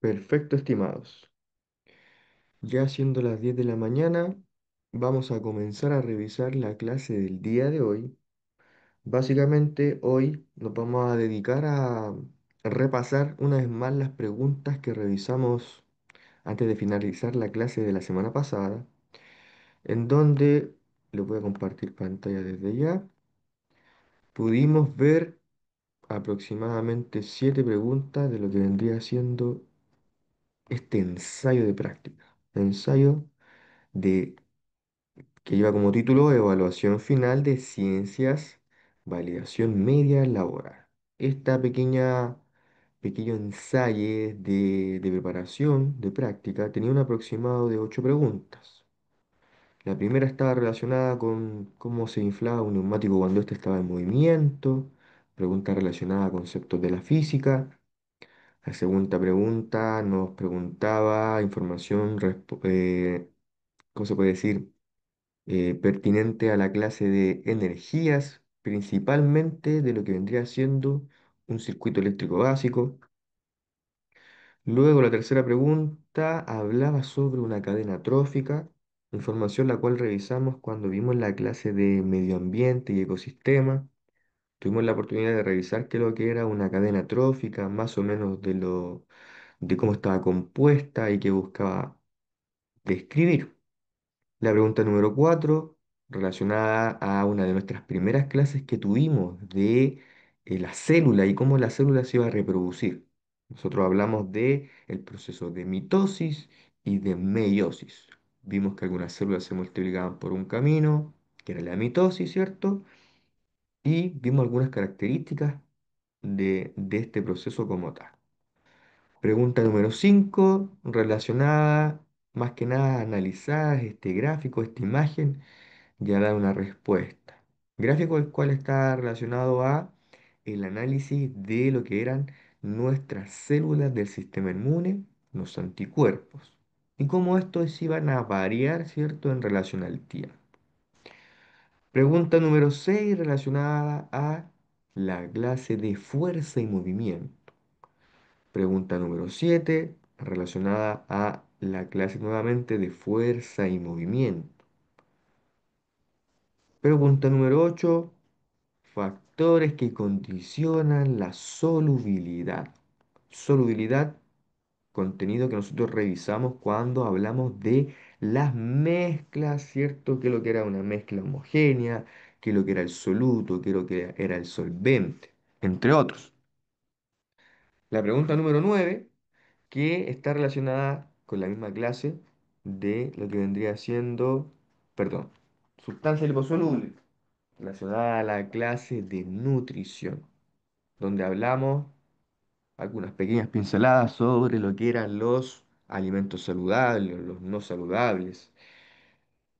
Perfecto, estimados. Ya siendo las 10 de la mañana, vamos a comenzar a revisar la clase del día de hoy. Básicamente, hoy nos vamos a dedicar a repasar una vez más las preguntas que revisamos antes de finalizar la clase de la semana pasada, en donde les voy a compartir pantalla desde ya. Pudimos ver aproximadamente 7 preguntas de lo que vendría siendo este ensayo de práctica. Ensayo de que lleva como título Evaluación Final de Ciencias, Validación Media Laboral. Esta pequeño ensayo de preparación, de práctica, tenía un aproximado de 8 preguntas. La primera estaba relacionada con cómo se inflaba un neumático cuando éste estaba en movimiento, pregunta relacionada a conceptos de la física. La segunda pregunta nos preguntaba información, ¿cómo se puede decir? Pertinente a la clase de energías, principalmente de lo que vendría siendo un circuito eléctrico básico. Luego la tercera pregunta hablaba sobre una cadena trófica, información la cual revisamos cuando vimos la clase de medio ambiente y ecosistema. Tuvimos la oportunidad de revisar qué es lo que era una cadena trófica, más o menos de cómo estaba compuesta y qué buscaba describir. La pregunta número 4, relacionada a una de nuestras primeras clases que tuvimos de la célula y cómo la célula se iba a reproducir. Nosotros hablamos de el proceso de mitosis y de meiosis. Vimos que algunas células se multiplicaban por un camino, que era la mitosis, ¿cierto? Y vimos algunas características de este proceso como tal. Pregunta número 5, relacionada más que nada a analizar este gráfico, esta imagen ya da una respuesta. Gráfico el cual está relacionado a el análisis de lo que eran nuestras células del sistema inmune, los anticuerpos, y cómo estos iban a variar, ¿cierto?, en relación al tiempo. Pregunta número 6 relacionada a la clase de fuerza y movimiento. Pregunta número 7 relacionada a la clase nuevamente de fuerza y movimiento. Pregunta número 8. Factores que condicionan la solubilidad. Solubilidad, contenido que nosotros revisamos cuando hablamos de las mezclas, ¿cierto? Que lo que era una mezcla homogénea, que lo que era el soluto, que lo que era el solvente, entre otros. La pregunta número 9 que está relacionada con la misma clase de lo que vendría siendo, perdón, sustancia liposoluble, relacionada a la clase de nutrición, donde hablamos algunas pequeñas pinceladas sobre lo que eran los alimentos saludables, los no saludables.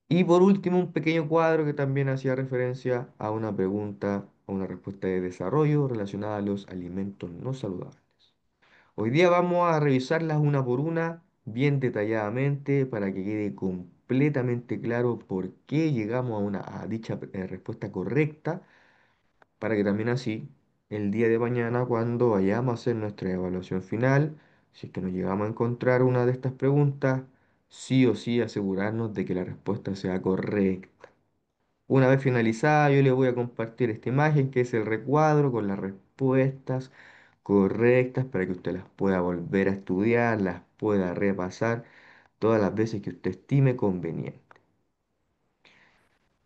Y por último, un pequeño cuadro que también hacía referencia a una pregunta, a una respuesta de desarrollo relacionada a los alimentos no saludables. Hoy día vamos a revisarlas una por una, bien detalladamente, para que quede completamente claro por qué llegamos a dicha respuesta correcta, para que también así, el día de mañana, cuando vayamos a hacer nuestra evaluación final, si es que nos llegamos a encontrar una de estas preguntas, sí o sí asegurarnos de que la respuesta sea correcta. Una vez finalizada, yo les voy a compartir esta imagen que es el recuadro con las respuestas correctas para que usted las pueda volver a estudiar, las pueda repasar todas las veces que usted estime conveniente.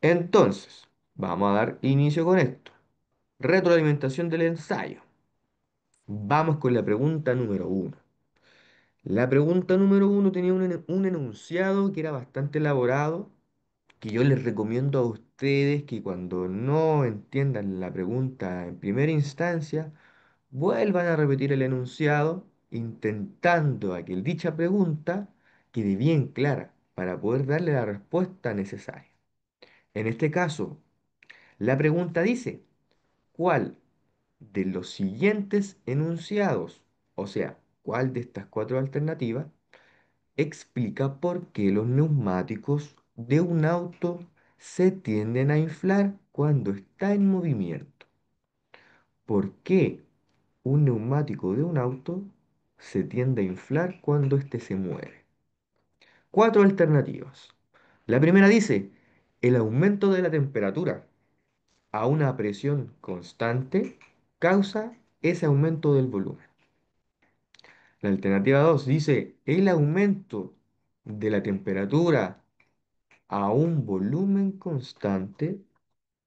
Entonces, vamos a dar inicio con esto. Retroalimentación del ensayo. Vamos con la pregunta número uno. La pregunta número uno tenía un enunciado que era bastante elaborado, que yo les recomiendo a ustedes que cuando no entiendan la pregunta en primera instancia, vuelvan a repetir el enunciado, intentando a que dicha pregunta quede bien clara para poder darle la respuesta necesaria. En este caso, la pregunta dice, ¿cuál de los siguientes enunciados, o sea, cuál de estas cuatro alternativas, explica por qué los neumáticos de un auto se tienden a inflar cuando está en movimiento? ¿Por qué un neumático de un auto se tiende a inflar cuando éste se mueve. Cuatro alternativas. La primera dice, el aumento de la temperatura a una presión constante causa ese aumento del volumen. La alternativa 2 dice, el aumento de la temperatura a un volumen constante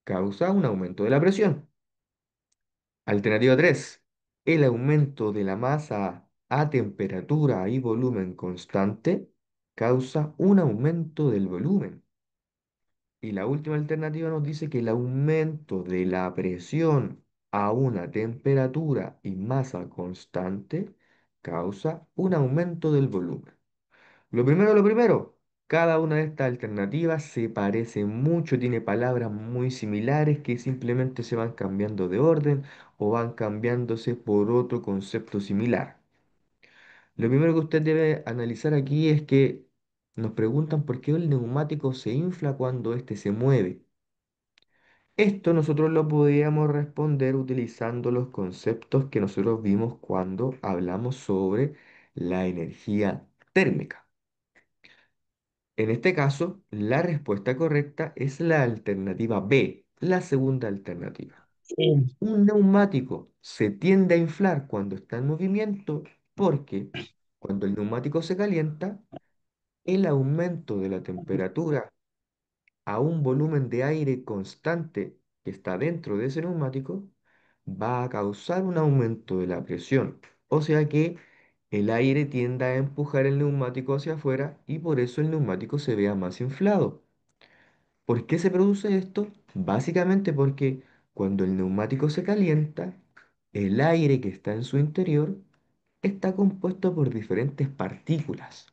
causa un aumento de la presión. Alternativa 3, el aumento de la masa a temperatura y volumen constante causa un aumento del volumen. Y la última alternativa nos dice que el aumento de la presión a una temperatura y masa constante causa un aumento del volumen. Lo primero, cada una de estas alternativas se parece mucho, tiene palabras muy similares que simplemente se van cambiando de orden o van cambiándose por otro concepto similar. Lo primero que usted debe analizar aquí es que nos preguntan por qué el neumático se infla cuando éste se mueve. Esto nosotros lo podríamos responder utilizando los conceptos que nosotros vimos cuando hablamos sobre la energía térmica. En este caso, la respuesta correcta es la alternativa B, la segunda alternativa. Sí. Un neumático se tiende a inflar cuando está en movimiento porque cuando el neumático se calienta, el aumento de la temperatura a un volumen de aire constante que está dentro de ese neumático va a causar un aumento de la presión. O sea que el aire tiende a empujar el neumático hacia afuera y por eso el neumático se vea más inflado. ¿Por qué se produce esto? Básicamente porque cuando el neumático se calienta, el aire que está en su interior está compuesto por diferentes partículas.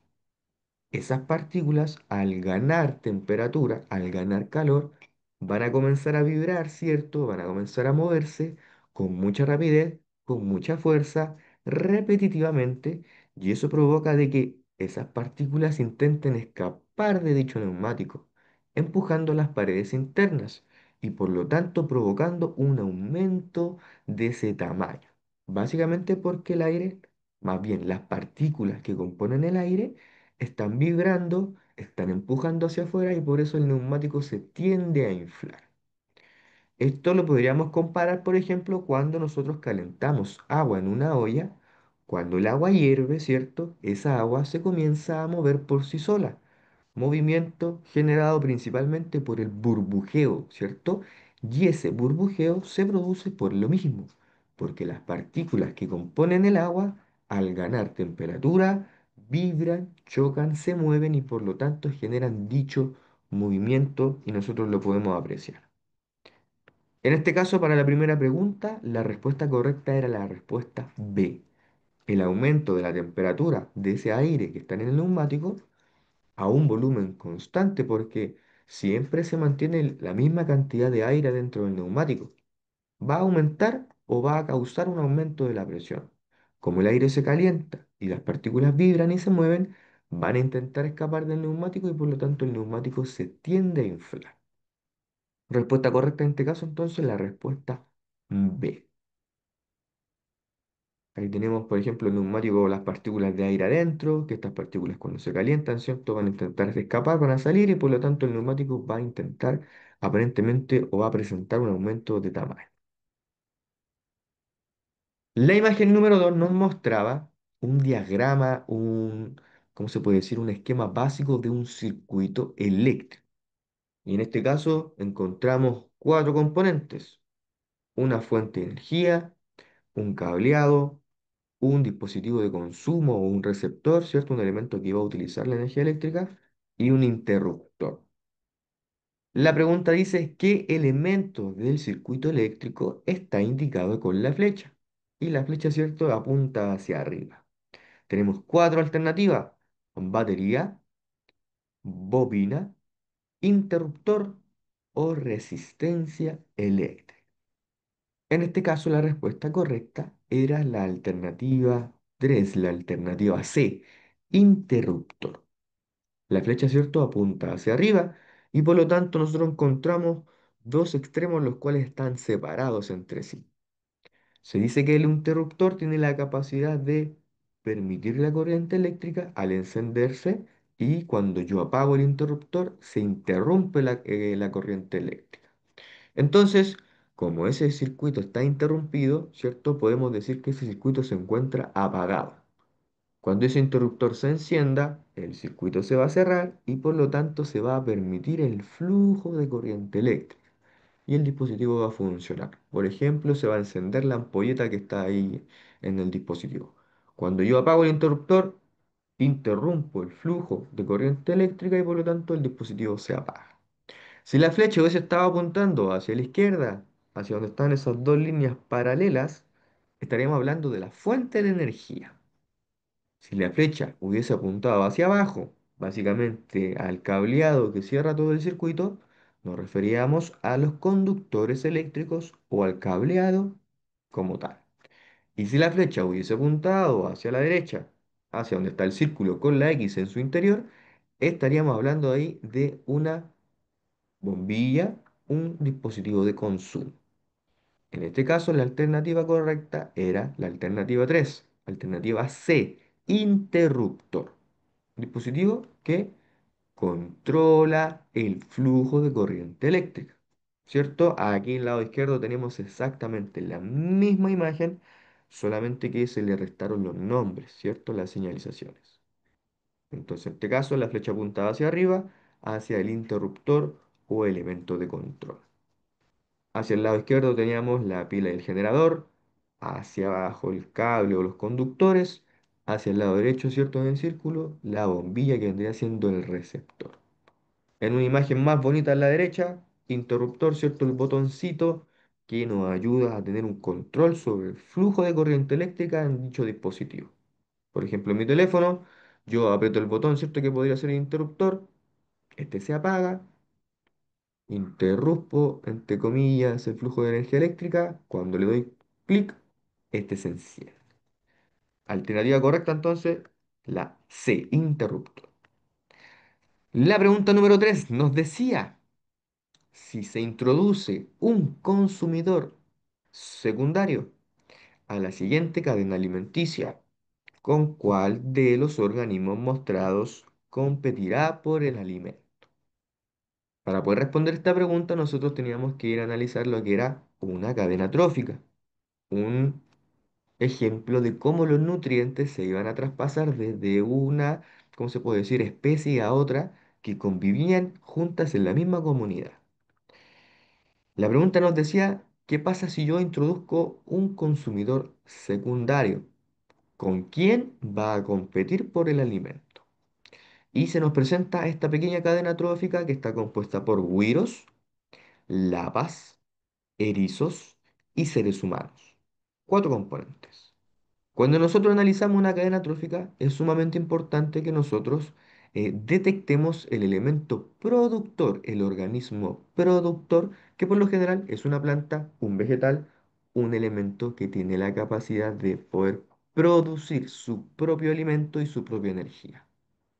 Esas partículas, al ganar temperatura, al ganar calor, van a comenzar a vibrar, ¿cierto? Van a comenzar a moverse con mucha rapidez, con mucha fuerza, repetitivamente, y eso provoca de que esas partículas intenten escapar de dicho neumático, empujando las paredes internas y por lo tanto provocando un aumento de ese tamaño. Básicamente porque el aire, más bien las partículas que componen el aire, están vibrando, están empujando hacia afuera y por eso el neumático se tiende a inflar. Esto lo podríamos comparar, por ejemplo, cuando nosotros calentamos agua en una olla. Cuando el agua hierve, ¿cierto? Esa agua se comienza a mover por sí sola. Movimiento generado principalmente por el burbujeo, ¿cierto? Y ese burbujeo se produce por lo mismo, porque las partículas que componen el agua, al ganar temperatura, vibran, chocan, se mueven y por lo tanto generan dicho movimiento y nosotros lo podemos apreciar. En este caso, para la primera pregunta, la respuesta correcta era la respuesta B. El aumento de la temperatura de ese aire que está en el neumático a un volumen constante porque siempre se mantiene la misma cantidad de aire dentro del neumático. ¿Va a aumentar o va a causar un aumento de la presión? Como el aire se calienta y las partículas vibran y se mueven, van a intentar escapar del neumático y por lo tanto el neumático se tiende a inflar. Respuesta correcta en este caso entonces la respuesta B. Ahí tenemos, por ejemplo, el neumático con las partículas de aire adentro, que estas partículas cuando se calientan, ¿cierto? Van a intentar escapar, van a salir y por lo tanto el neumático va a intentar aparentemente o va a presentar un aumento de tamaño. La imagen número 2 nos mostraba un diagrama, ¿cómo se puede decir? Un esquema básico de un circuito eléctrico. Y en este caso encontramos cuatro componentes: una fuente de energía, un cableado, un dispositivo de consumo o un receptor, ¿cierto? Un elemento que va a utilizar la energía eléctrica y un interruptor. La pregunta dice, ¿qué elemento del circuito eléctrico está indicado con la flecha? Y la flecha, ¿cierto?, apunta hacia arriba. Tenemos cuatro alternativas: batería, bobina, interruptor o resistencia eléctrica. En este caso, la respuesta correcta era la alternativa 3, la alternativa C, interruptor. La flecha, ¿cierto?, apunta hacia arriba y por lo tanto nosotros encontramos dos extremos los cuales están separados entre sí. Se dice que el interruptor tiene la capacidad de permitir la corriente eléctrica al encenderse y cuando yo apago el interruptor se interrumpe la corriente eléctrica. Entonces, como ese circuito está interrumpido, ¿cierto? Podemos decir que ese circuito se encuentra apagado. Cuando ese interruptor se encienda, el circuito se va a cerrar y por lo tanto se va a permitir el flujo de corriente eléctrica y el dispositivo va a funcionar. Por ejemplo, se va a encender la ampolleta que está ahí en el dispositivo. Cuando yo apago el interruptor, interrumpo el flujo de corriente eléctrica y por lo tanto el dispositivo se apaga. Si la flecha hubiese estado apuntando hacia la izquierda, hacia donde están esas dos líneas paralelas, estaríamos hablando de la fuente de energía. Si la flecha hubiese apuntado hacia abajo, básicamente al cableado que cierra todo el circuito, nos referíamos a los conductores eléctricos o al cableado como tal. Y si la flecha hubiese apuntado hacia la derecha, hacia donde está el círculo con la X en su interior, estaríamos hablando ahí de una bombilla, un dispositivo de consumo. En este caso, la alternativa correcta era la alternativa 3, alternativa C, interruptor. Dispositivo que controla el flujo de corriente eléctrica. ¿Cierto? Aquí en el lado izquierdo tenemos exactamente la misma imagen, solamente que se le restaron los nombres, ¿cierto? Las señalizaciones. Entonces, en este caso, la flecha apuntaba hacia arriba, hacia el interruptor o elemento de control. Hacia el lado izquierdo teníamos la pila del generador, hacia abajo el cable o los conductores, hacia el lado derecho, ¿cierto? En el círculo, la bombilla que vendría siendo el receptor. En una imagen más bonita a la derecha, interruptor, ¿cierto? El botoncito que nos ayuda a tener un control sobre el flujo de corriente eléctrica en dicho dispositivo. Por ejemplo, en mi teléfono, yo aprieto el botón, ¿cierto? Que podría ser el interruptor, este se apaga, interrumpo, entre comillas, el flujo de energía eléctrica, cuando le doy clic, este se enciende. Alternativa correcta entonces, la C, interruptor. La pregunta número 3 nos decía, si se introduce un consumidor secundario a la siguiente cadena alimenticia, ¿con cuál de los organismos mostrados competirá por el alimento? Para poder responder esta pregunta, nosotros teníamos que ir a analizar lo que era una cadena trófica, un ejemplo de cómo los nutrientes se iban a traspasar desde una, ¿cómo se puede decir?, especie a otra que convivían juntas en la misma comunidad. La pregunta nos decía, ¿qué pasa si yo introduzco un consumidor secundario? ¿Con quién va a competir por el alimento? Y se nos presenta esta pequeña cadena trófica que está compuesta por güiros, lapas, erizos y seres humanos. Cuatro componentes. Cuando nosotros analizamos una cadena trófica, es sumamente importante que nosotros detectemos el elemento productor, el organismo productor, que por lo general es una planta, un vegetal, un elemento que tiene la capacidad de poder producir su propio alimento y su propia energía.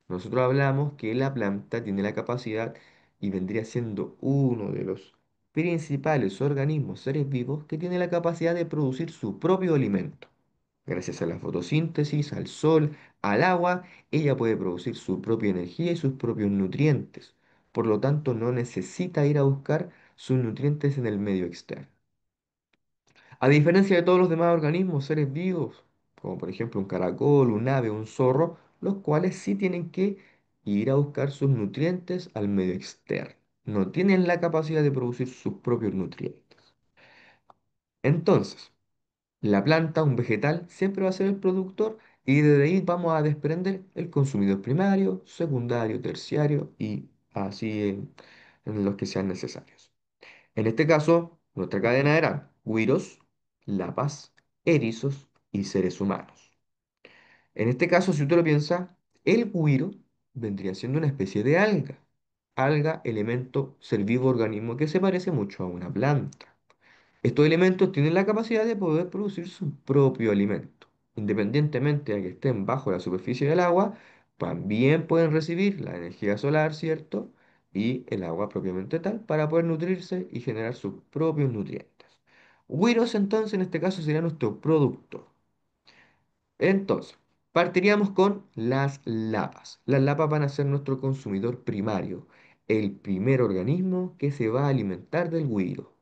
Nosotros hablamos que la planta tiene la capacidad y vendría siendo uno de los principales organismos, seres vivos, que tiene la capacidad de producir su propio alimento. Gracias a la fotosíntesis, al sol, al agua, ella puede producir su propia energía y sus propios nutrientes. Por lo tanto, no necesita ir a buscar sus nutrientes en el medio externo. A diferencia de todos los demás organismos, seres vivos, como por ejemplo un caracol, un ave, un zorro, los cuales sí tienen que ir a buscar sus nutrientes al medio externo. No tienen la capacidad de producir sus propios nutrientes. Entonces, la planta, un vegetal, siempre va a ser el productor y desde ahí vamos a desprender el consumidor primario, secundario, terciario y así en los que sean necesarios. En este caso, nuestra cadena era güiros, lapas, erizos y seres humanos. En este caso, si usted lo piensa, el güiro vendría siendo una especie de alga. Alga, elemento, ser vivo, organismo que se parece mucho a una planta. Estos elementos tienen la capacidad de poder producir su propio alimento. Independientemente de que estén bajo la superficie del agua, también pueden recibir la energía solar, ¿cierto? Y el agua propiamente tal para poder nutrirse y generar sus propios nutrientes. Wiros entonces en este caso sería nuestro producto. Entonces, Partiríamos con las lapas. Las lapas van a ser nuestro consumidor primario, el primer organismo que se va a alimentar del güiro.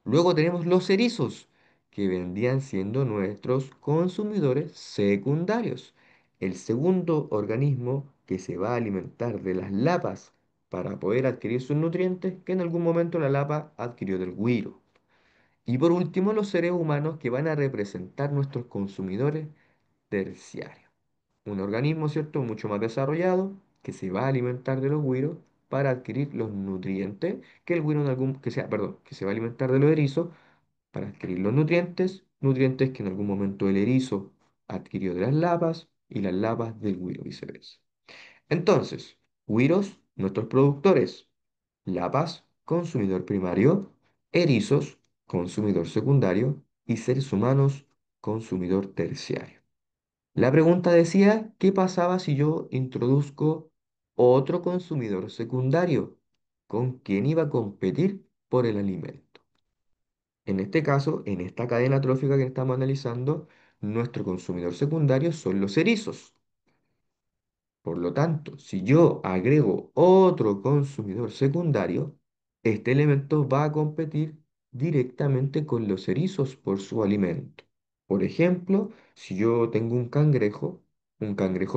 Luego tenemos los erizos, que vendrían siendo nuestros consumidores secundarios. El segundo organismo que se va a alimentar de las lapas para poder adquirir sus nutrientes que en algún momento la lapa adquirió del güiro. Y por último, los seres humanos que van a representar nuestros consumidores terciarios. Un organismo, ¿cierto?, mucho más desarrollado que se va a alimentar de los güiros para adquirir los nutrientes que el güiro en algún, que sea, perdón, que se va a alimentar de los erizos para adquirir los nutrientes, nutrientes que en algún momento el erizo adquirió de las lapas y las lapas del güiro, viceversa. Entonces, güiros, nuestros productores, lapas, consumidor primario, erizos, consumidor secundario y seres humanos, consumidor terciario. La pregunta decía, ¿qué pasaba si yo introduzco otro consumidor secundario? ¿Con quién iba a competir por el alimento? En este caso, en esta cadena trófica que estamos analizando, nuestro consumidor secundario son los erizos. Por lo tanto, si yo agrego otro consumidor secundario, este elemento va a competir directamente con los erizos por su alimento. Por ejemplo, si yo tengo un cangrejo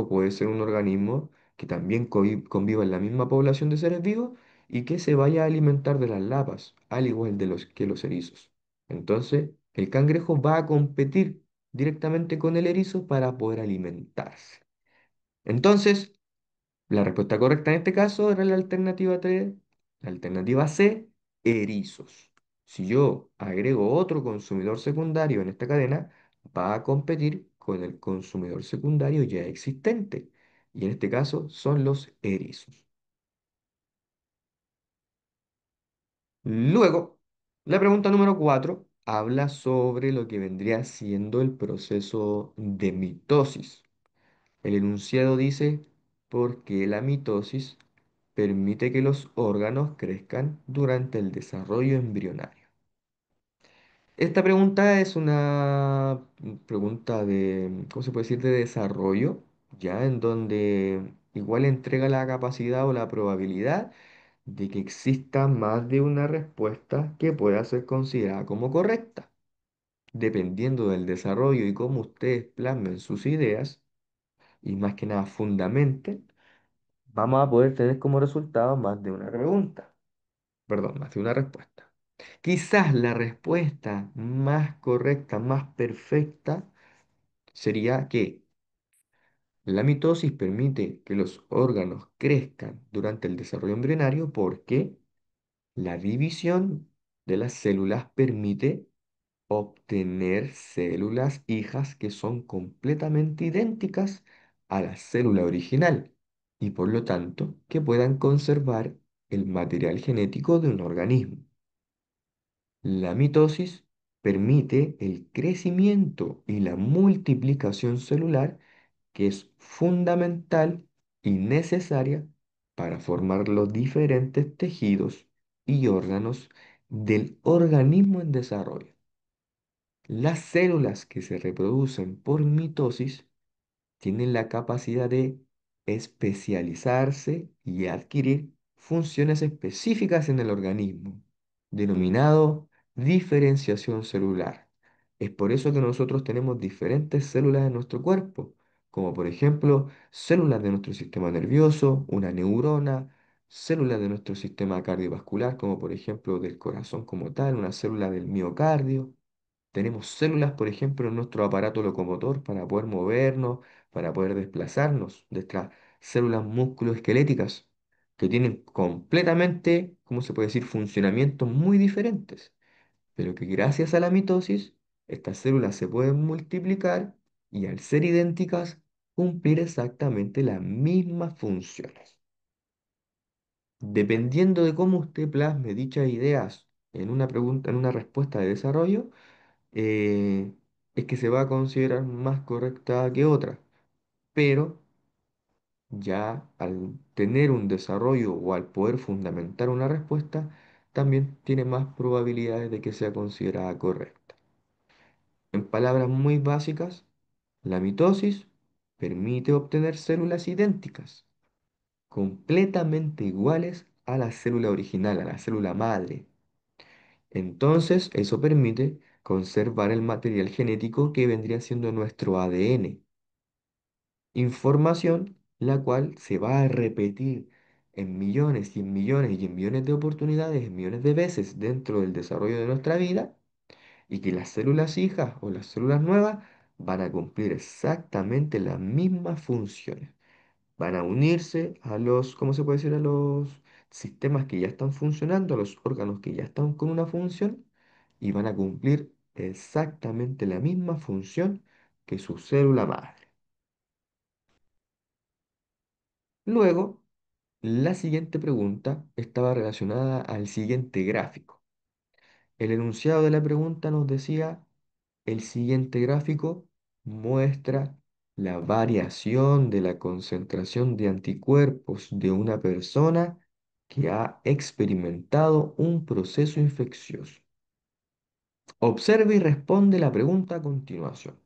puede ser un organismo que también conviva en la misma población de seres vivos y que se vaya a alimentar de las lapas, al igual de que los erizos. Entonces, el cangrejo va a competir directamente con el erizo para poder alimentarse. Entonces, la respuesta correcta en este caso era la alternativa 3, la alternativa C, erizos. Si yo agrego otro consumidor secundario en esta cadena, va a competir con el consumidor secundario ya existente. Y en este caso son los erizos. Luego, la pregunta número 4 habla sobre lo que vendría siendo el proceso de mitosis. El enunciado dice, ¿por qué la mitosis permite que los órganos crezcan durante el desarrollo embrionario? Esta pregunta es una pregunta de, ¿cómo se puede decir?, de desarrollo, ya en donde igual entrega la capacidad o la probabilidad de que exista más de una respuesta que pueda ser considerada como correcta. Dependiendo del desarrollo y cómo ustedes plasmen sus ideas, y más que nada fundamenten, vamos a poder tener como resultado más de una pregunta, perdón, más de una respuesta. Quizás la respuesta más correcta, más perfecta, sería que la mitosis permite que los órganos crezcan durante el desarrollo embrionario porque la división de las células permite obtener células hijas que son completamente idénticas a la célula original y por lo tanto que puedan conservar el material genético de un organismo. La mitosis permite el crecimiento y la multiplicación celular que es fundamental y necesaria para formar los diferentes tejidos y órganos del organismo en desarrollo. Las células que se reproducen por mitosis tienen la capacidad de especializarse y adquirir funciones específicas en el organismo, denominado diferenciación celular. Es por eso que nosotros tenemos diferentes células en nuestro cuerpo, como por ejemplo células de nuestro sistema nervioso, una neurona, células de nuestro sistema cardiovascular, como por ejemplo del corazón como tal, una célula del miocardio. Tenemos células, por ejemplo, en nuestro aparato locomotor para poder movernos, para poder desplazarnos, nuestras células musculoesqueléticas, que tienen completamente, ¿cómo se puede decir?, funcionamientos muy diferentes, pero que gracias a la mitosis, estas células se pueden multiplicar y al ser idénticas, cumplir exactamente las mismas funciones. Dependiendo de cómo usted plasme dichas ideas en una pregunta, en una respuesta de desarrollo, eh, es que se va a considerar más correcta que otra, pero ya al tener un desarrollo o al poder fundamentar una respuesta, también tiene más probabilidades de que sea considerada correcta. En palabras muy básicas, la mitosis permite obtener células idénticas, completamente iguales a la célula original, a la célula madre. Entonces, eso permite conservar el material genético que vendría siendo nuestro ADN, información la cual se va a repetir en millones y en millones y en millones de oportunidades, en millones de veces dentro del desarrollo de nuestra vida, y que las células hijas o las células nuevas van a cumplir exactamente las mismas funciones. Van a unirse a los, ¿cómo se puede decir? A los sistemas que ya están funcionando, a los órganos que ya están con una función, y van a cumplir exactamente la misma función que su célula madre. Luego, la siguiente pregunta estaba relacionada al siguiente gráfico. El enunciado de la pregunta nos decía, el siguiente gráfico muestra la variación de la concentración de anticuerpos de una persona que ha experimentado un proceso infeccioso. Observe y responde la pregunta a continuación.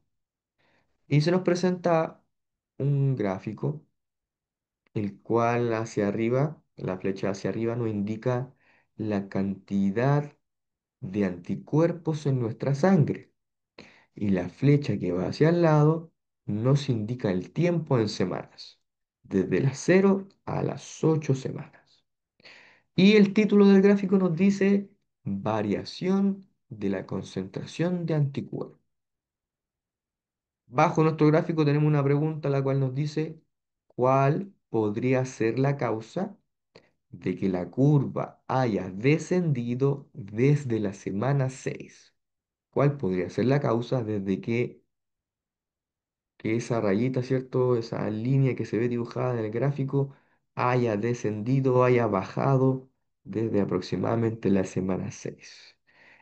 Y se nos presenta un gráfico, el cual hacia arriba, la flecha hacia arriba nos indica la cantidad de anticuerpos en nuestra sangre. Y la flecha que va hacia el lado nos indica el tiempo en semanas, desde las 0 a las 8 semanas. Y el título del gráfico nos dice variación de la concentración de anticuerpos. Bajo nuestro gráfico tenemos una pregunta la cual nos dice ¿cuál podría ser la causa de que la curva haya descendido desde la semana 6? ¿Cuál podría ser la causa desde que esa rayita, ¿cierto? Esa línea que se ve dibujada en el gráfico haya descendido, haya bajado desde aproximadamente la semana 6?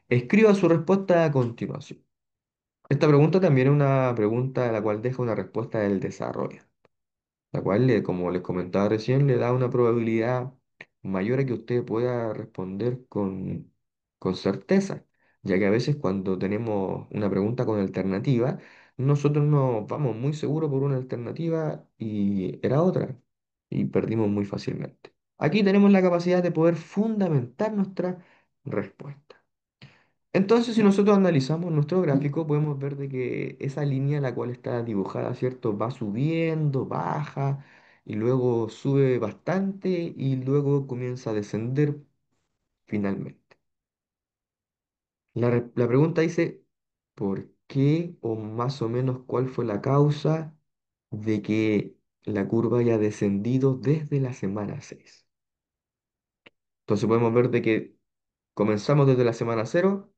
Escriba su respuesta a continuación. Esta pregunta también es una pregunta a la cual deja una respuesta del desarrollo, la cual, como les comentaba recién, le da una probabilidad mayor a que usted pueda responder con certeza, ya que a veces cuando tenemos una pregunta con alternativa, nosotros nos vamos muy seguros por una alternativa y era otra, y perdimos muy fácilmente. Aquí tenemos la capacidad de poder fundamentar nuestra respuesta. Entonces, si nosotros analizamos nuestro gráfico, podemos ver de que esa línea, la cual está dibujada, ¿cierto? Va subiendo, baja, y luego sube bastante, y luego comienza a descender finalmente. La pregunta dice, ¿por qué o más o menos cuál fue la causa de que la curva haya descendido desde la semana 6? Entonces podemos ver de que comenzamos desde la semana 0.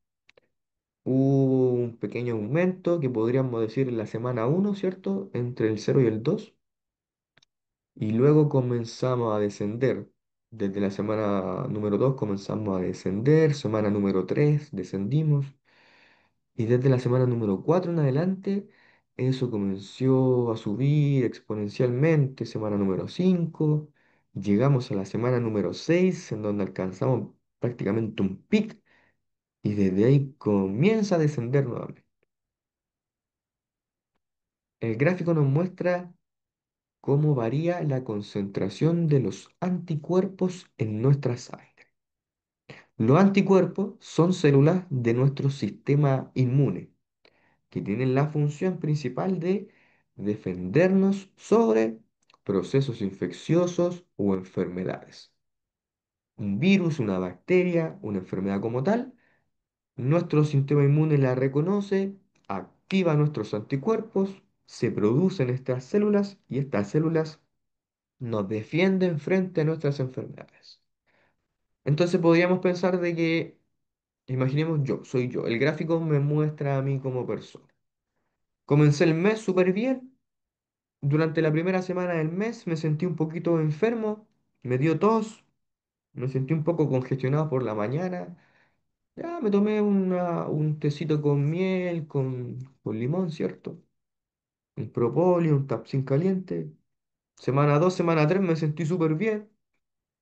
Hubo un pequeño aumento que podríamos decir en la semana 1, ¿cierto? Entre el 0 y el 2. Y luego comenzamos a descender. Desde la semana número 2 comenzamos a descender. Semana número 3 descendimos. Y desde la semana número 4 en adelante, eso comenzó a subir exponencialmente. Semana número 5. Llegamos a la semana número 6, en donde alcanzamos prácticamente un pic. Y desde ahí comienza a descender nuevamente. El gráfico nos muestra cómo varía la concentración de los anticuerpos en nuestra sangre. Los anticuerpos son células de nuestro sistema inmune que tienen la función principal de defendernos sobre procesos infecciosos o enfermedades. Un virus, una bacteria, una enfermedad como tal, nuestro sistema inmune la reconoce, activa nuestros anticuerpos, se producen estas células y estas células nos defienden frente a nuestras enfermedades. Entonces podríamos pensar de que, imaginemos yo, soy yo, el gráfico me muestra a mí como persona. Comencé el mes súper bien, durante la primera semana del mes me sentí un poquito enfermo, me dio tos, me sentí un poco congestionado por la mañana, ya me tomé un tecito con miel, con limón, ¿cierto? Un propóleo, un tapsin caliente. Semana 2, semana 3 me sentí súper bien.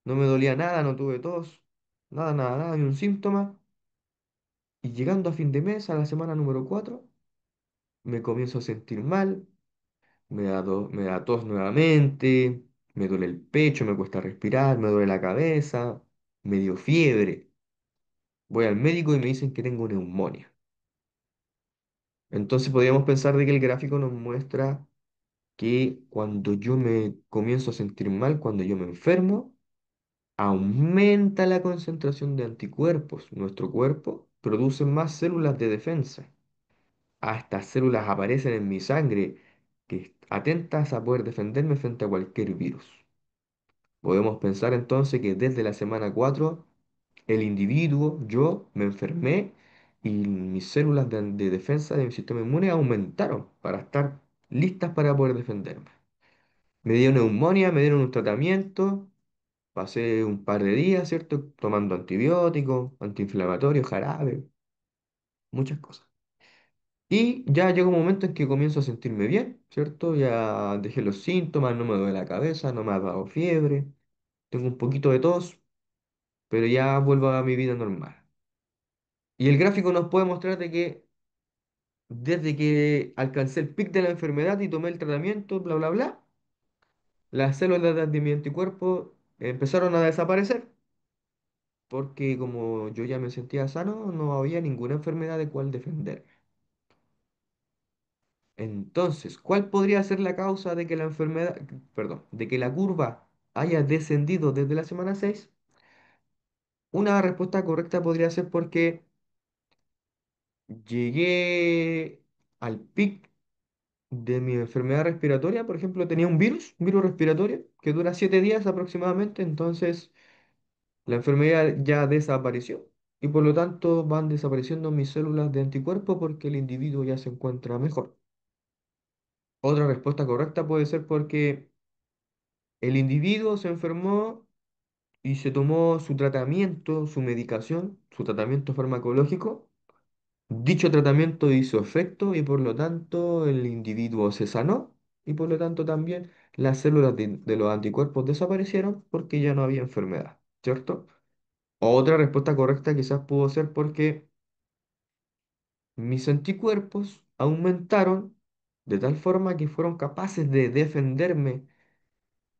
No me dolía nada, no tuve tos, nada, nada, nada, ni un síntoma. Y llegando a fin de mes, a la semana número 4 me comienzo a sentir mal, me da tos nuevamente, me duele el pecho, me cuesta respirar, me duele la cabeza, me dio fiebre. Voy al médico y me dicen que tengo neumonía. Entonces podríamos pensar de que el gráfico nos muestra que cuando yo me comienzo a sentir mal, cuando yo me enfermo, aumenta la concentración de anticuerpos. Nuestro cuerpo produce más células de defensa. Estas células aparecen en mi sangre, que atentas a poder defenderme frente a cualquier virus. Podemos pensar entonces que desde la semana 4 el individuo, yo, me enfermé y mis células de defensa de mi sistema inmune aumentaron para estar listas para poder defenderme. Me dio neumonía, me dieron un tratamiento, pasé un par de días, ¿cierto? Tomando antibióticos, antiinflamatorios, jarabe, muchas cosas. Y ya llegó un momento en que comienzo a sentirme bien, ¿cierto? Ya dejé los síntomas, no me duele la cabeza, no me ha dado fiebre, tengo un poquito de tos, pero ya vuelvo a mi vida normal. Y el gráfico nos puede mostrar de que desde que alcancé el pic de la enfermedad y tomé el tratamiento, bla, bla, bla, las células de mi anticuerpo empezaron a desaparecer, porque como yo ya me sentía sano, no había ninguna enfermedad de cual defenderme. Entonces, ¿cuál podría ser la causa de que la enfermedad, perdón, de que la curva haya descendido desde la semana 6? Una respuesta correcta podría ser porque llegué al pic de mi enfermedad respiratoria. Por ejemplo, tenía un virus respiratorio que dura 7 días aproximadamente, entonces la enfermedad ya desapareció y por lo tanto van desapareciendo mis células de anticuerpo porque el individuo ya se encuentra mejor. Otra respuesta correcta puede ser porque el individuo se enfermó y se tomó su tratamiento, su medicación, su tratamiento farmacológico. Dicho tratamiento hizo efecto y por lo tanto el individuo se sanó y por lo tanto también las células de los anticuerpos desaparecieron porque ya no había enfermedad, ¿cierto? Otra respuesta correcta quizás pudo ser porque mis anticuerpos aumentaron de tal forma que fueron capaces de defenderme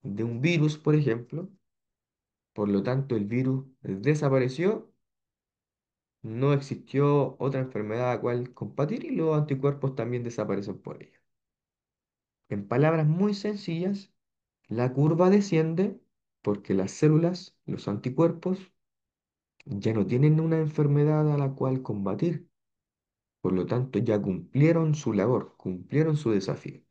de un virus, por ejemplo. Por lo tanto, el virus desapareció, no existió otra enfermedad a cual combatir y los anticuerpos también desaparecen por ello. En palabras muy sencillas, la curva desciende porque las células, los anticuerpos, ya no tienen una enfermedad a la cual combatir. Por lo tanto, ya cumplieron su labor, cumplieron su desafío.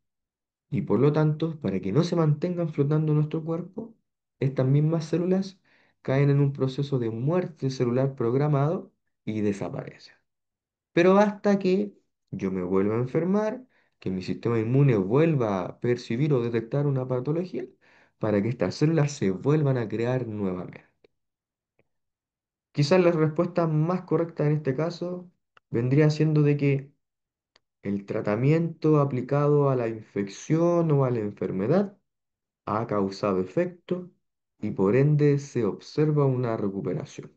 Y por lo tanto, para que no se mantengan flotando en nuestro cuerpo, estas mismas células caen en un proceso de muerte celular programado y desaparecen. Pero basta que yo me vuelva a enfermar, que mi sistema inmune vuelva a percibir o detectar una patología, para que estas células se vuelvan a crear nuevamente. Quizás la respuesta más correcta en este caso vendría siendo de que el tratamiento aplicado a la infección o a la enfermedad ha causado efecto y por ende se observa una recuperación.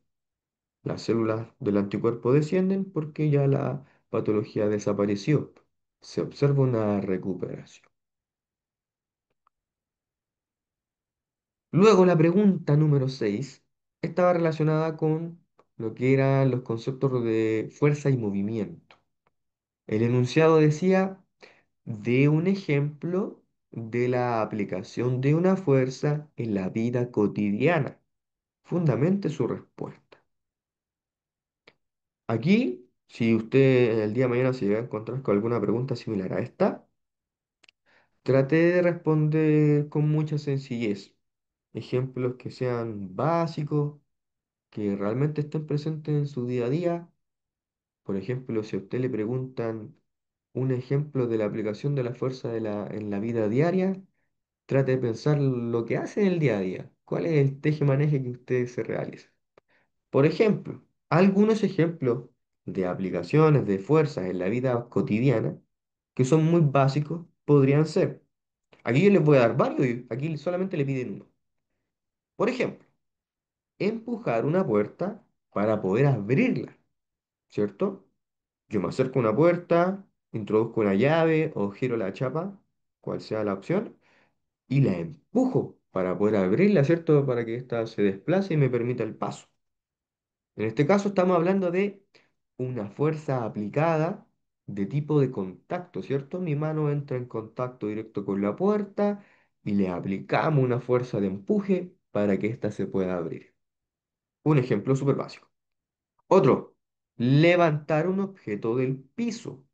Las células del anticuerpo descienden porque ya la patología desapareció. Se observa una recuperación. Luego la pregunta número 6 estaba relacionada con lo que eran los conceptos de fuerza y movimiento. El enunciado decía, de un ejemplo de la aplicación de una fuerza en la vida cotidiana. Fundamente su respuesta. Aquí, si usted el día de mañana se llega a encontrar con alguna pregunta similar a esta, trate de responder con mucha sencillez. Ejemplos que sean básicos, que realmente estén presentes en su día a día. Por ejemplo, si a usted le preguntan un ejemplo de la aplicación de la fuerza en la vida diaria, trate de pensar lo que hace en el día a día. ¿Cuál es el teje-maneje que usted se realiza? Por ejemplo, algunos ejemplos de aplicaciones de fuerzas en la vida cotidiana que son muy básicos podrían ser. Aquí yo les voy a dar varios y aquí solamente le piden uno. Por ejemplo, empujar una puerta para poder abrirla, ¿cierto? Yo me acerco a una puerta, introduzco una llave o giro la chapa. cual sea la opción, y la empujo para poder abrirla, ¿cierto? Para que ésta se desplace y me permita el paso. En este caso estamos hablando de una fuerza aplicada de tipo de contacto, ¿cierto? Mi mano entra en contacto directo con la puerta y le aplicamos una fuerza de empuje para que ésta se pueda abrir. Un ejemplo súper básico. Otro, levantar un objeto del piso.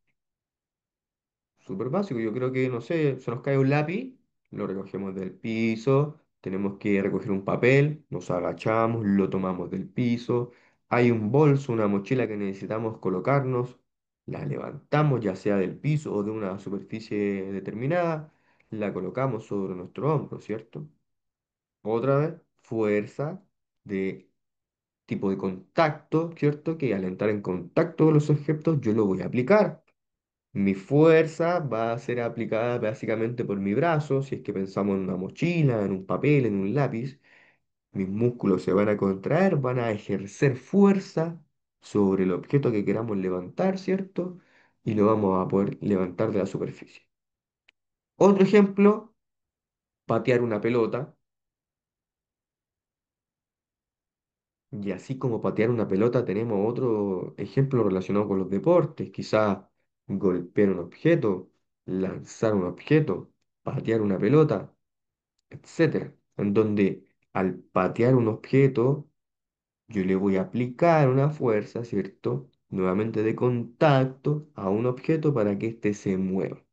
Súper básico. Yo creo que, no sé, se nos cae un lápiz, lo recogemos del piso, tenemos que recoger un papel, nos agachamos, lo tomamos del piso. Hay un bolso, una mochila que necesitamos colocarnos, la levantamos ya sea del piso o de una superficie determinada, la colocamos sobre nuestro hombro, ¿cierto? Otra vez, fuerza de tipo de contacto, ¿cierto? Que al entrar en contacto con los objetos yo lo voy a aplicar. Mi fuerza va a ser aplicada básicamente por mi brazo, si es que pensamos en una mochila, en un papel, en un lápiz. Mis músculos se van a contraer, van a ejercer fuerza sobre el objeto que queramos levantar, ¿cierto? Y lo vamos a poder levantar de la superficie. Otro ejemplo, patear una pelota. Y así como patear una pelota, tenemos otro ejemplo relacionado con los deportes. Quizás golpear un objeto, lanzar un objeto, patear una pelota, etcétera, en donde al patear un objeto yo le voy a aplicar una fuerza, ¿cierto? Nuevamente de contacto a un objeto para que éste se mueva.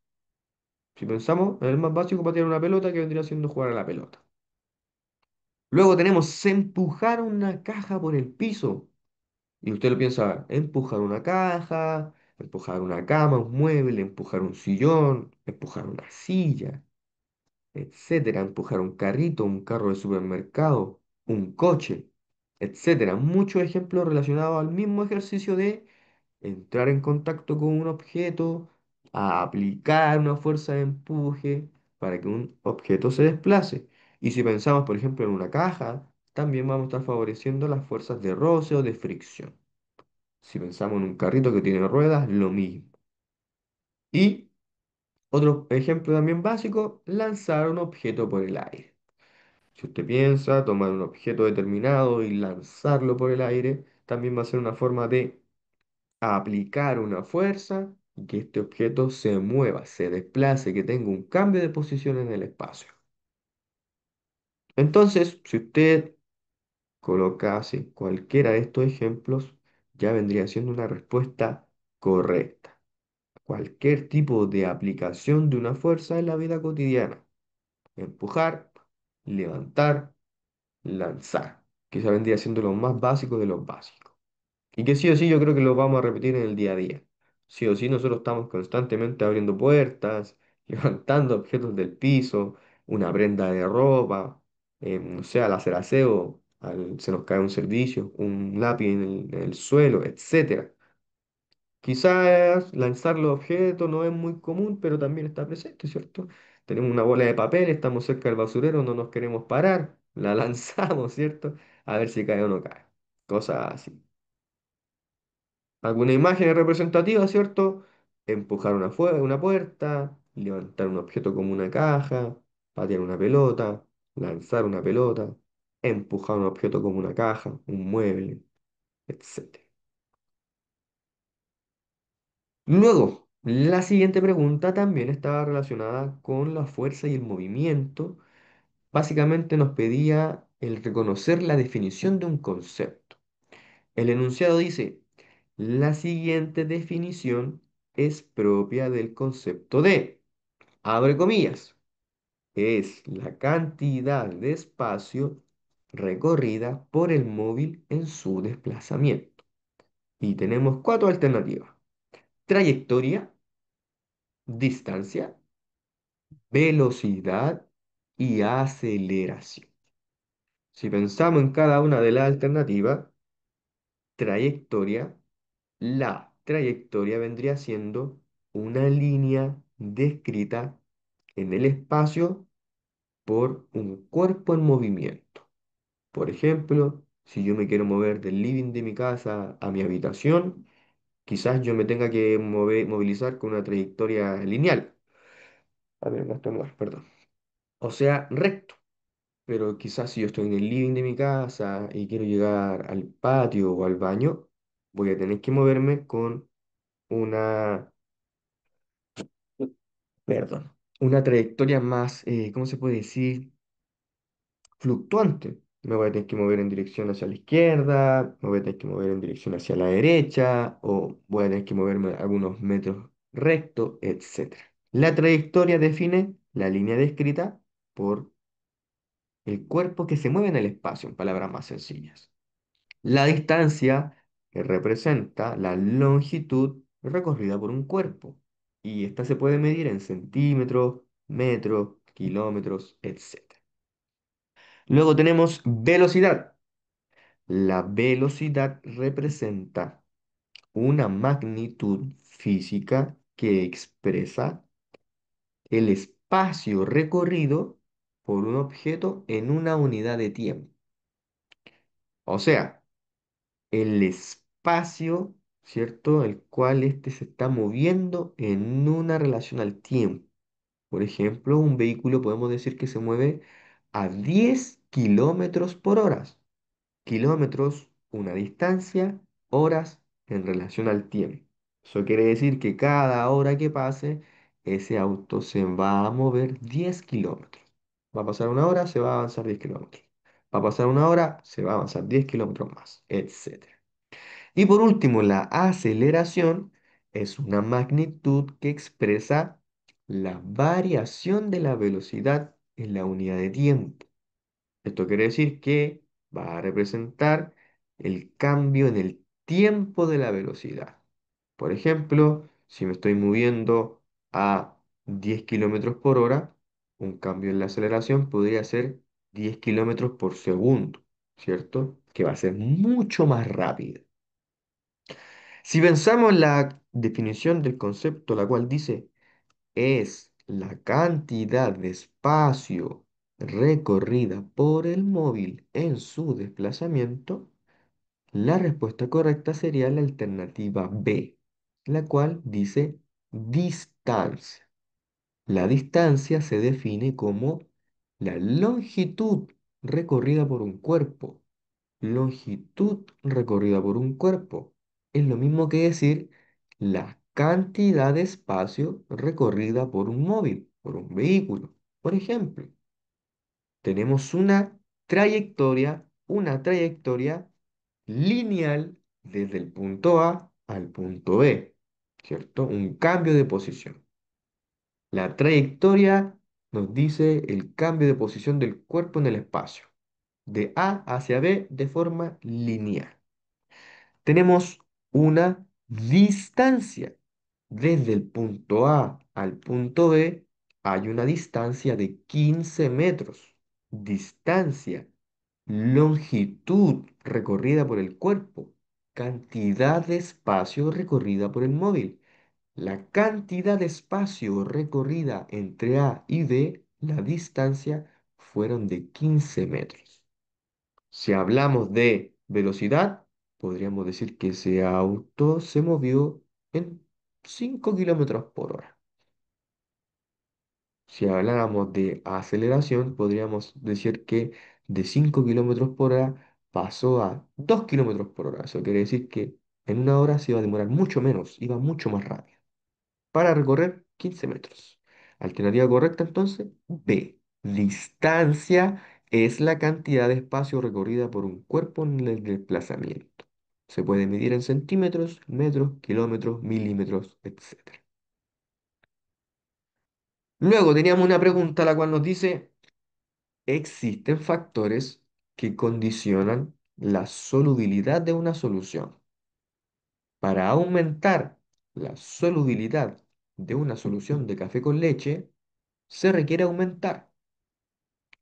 Si pensamos en el más básico, patear una pelota, que vendría siendo jugar a la pelota. Luego tenemos empujar una caja por el piso. Y usted lo piensa, empujar una caja, empujar una cama, un mueble, empujar un sillón, empujar una silla, etcétera, empujar un carrito, un carro de supermercado, un coche, etcétera. Muchos ejemplos relacionados al mismo ejercicio de entrar en contacto con un objeto, a aplicar una fuerza de empuje para que un objeto se desplace. Y si pensamos, por ejemplo, en una caja, también vamos a estar favoreciendo las fuerzas de roce o de fricción. Si pensamos en un carrito que tiene ruedas, lo mismo. Y otro ejemplo también básico, lanzar un objeto por el aire. Si usted piensa tomar un objeto determinado y lanzarlo por el aire, también va a ser una forma de aplicar una fuerza y que este objeto se mueva, se desplace, que tenga un cambio de posición en el espacio. Entonces, si usted colocase cualquiera de estos ejemplos, ya vendría siendo una respuesta correcta. Cualquier tipo de aplicación de una fuerza en la vida cotidiana. Empujar, levantar, lanzar, que se vendría siendo lo más básico de los básicos. Y que sí o sí yo creo que lo vamos a repetir en el día a día. Sí o sí nosotros estamos constantemente abriendo puertas, levantando objetos del piso, una prenda de ropa, no sé, al hacer aseo, se nos cae un servicio, un lápiz en el suelo, etcétera. Quizás lanzar los objetos no es muy común, pero también está presente, ¿cierto? Tenemos una bola de papel, estamos cerca del basurero, no nos queremos parar, la lanzamos, ¿cierto? A ver si cae o no cae. Cosas así. Alguna imagen representativa, ¿cierto? Empujar una puerta, levantar un objeto como una caja, patear una pelota, lanzar una pelota, empujar un objeto como una caja, un mueble, etc. Luego, la siguiente pregunta también estaba relacionada con la fuerza y el movimiento. Básicamente nos pedía el reconocer la definición de un concepto. El enunciado dice, la siguiente definición es propia del concepto de, abre comillas, es la cantidad de espacio recorrida por el móvil en su desplazamiento. Y tenemos cuatro alternativas. Trayectoria, distancia, velocidad y aceleración. Si pensamos en cada una de las alternativas, trayectoria, la trayectoria vendría siendo una línea descrita en el espacio por un cuerpo en movimiento. Por ejemplo, si yo me quiero mover del living de mi casa a mi habitación, quizás yo me tenga que movilizar con una trayectoria lineal. A ver, no estornudar, perdón. O sea, recto. Pero quizás si yo estoy en el living de mi casa y quiero llegar al patio o al baño, voy a tener que moverme con una, perdón, una trayectoria más, ¿cómo se puede decir? Fluctuante. Me voy a tener que mover en dirección hacia la izquierda, me voy a tener que mover en dirección hacia la derecha, o voy a tener que moverme algunos metros recto, etcétera. La trayectoria define la línea descrita por el cuerpo que se mueve en el espacio, en palabras más sencillas. La distancia que representa la longitud recorrida por un cuerpo, y esta se puede medir en centímetros, metros, kilómetros, etcétera. Luego tenemos velocidad. La velocidad representa una magnitud física que expresa el espacio recorrido por un objeto en una unidad de tiempo. O sea, el espacio, ¿cierto? El cual éste se está moviendo en una relación al tiempo. Por ejemplo, un vehículo podemos decir que se mueve a 10 kilómetros por hora. Kilómetros, una distancia, horas en relación al tiempo. Eso quiere decir que cada hora que pase, ese auto se va a mover 10 kilómetros. Va a pasar una hora, se va a avanzar 10 kilómetros. Va a pasar una hora, se va a avanzar 10 kilómetros más, etcétera. Y por último, la aceleración es una magnitud que expresa la variación de la velocidad en la unidad de tiempo. Esto quiere decir que va a representar el cambio en el tiempo de la velocidad. Por ejemplo, si me estoy moviendo a 10 kilómetros por hora, un cambio en la aceleración podría ser 10 kilómetros por segundo, ¿cierto? Que va a ser mucho más rápido. Si pensamos en la definición del concepto, la cual dice es la cantidad de espacio recorrida por el móvil en su desplazamiento, la respuesta correcta sería la alternativa B, la cual dice distancia. La distancia se define como la longitud recorrida por un cuerpo. Longitud recorrida por un cuerpo es lo mismo que decir la cantidad de espacio recorrida por un móvil, por un vehículo. Por ejemplo, tenemos una trayectoria lineal desde el punto A al punto B, ¿cierto? Un cambio de posición. La trayectoria nos dice el cambio de posición del cuerpo en el espacio, de A hacia B de forma lineal. Tenemos una distancia. Desde el punto A al punto B hay una distancia de 15 metros. Distancia, longitud recorrida por el cuerpo, cantidad de espacio recorrida por el móvil. La cantidad de espacio recorrida entre A y B, la distancia, fueron de 15 metros. Si hablamos de velocidad, podríamos decir que ese auto se movió en 5 kilómetros por hora. Si habláramos de aceleración, podríamos decir que de 5 kilómetros por hora pasó a 2 kilómetros por hora. Eso quiere decir que en una hora se iba a demorar mucho menos, iba mucho más rápido para recorrer 15 metros. Alternativa correcta entonces, B. Distancia es la cantidad de espacio recorrida por un cuerpo en el desplazamiento. Se puede medir en centímetros, metros, kilómetros, milímetros, etc. Luego teníamos una pregunta la cual nos dice, ¿existen factores que condicionan la solubilidad de una solución? Para aumentar la solubilidad de una solución de café con leche, se requiere aumentar.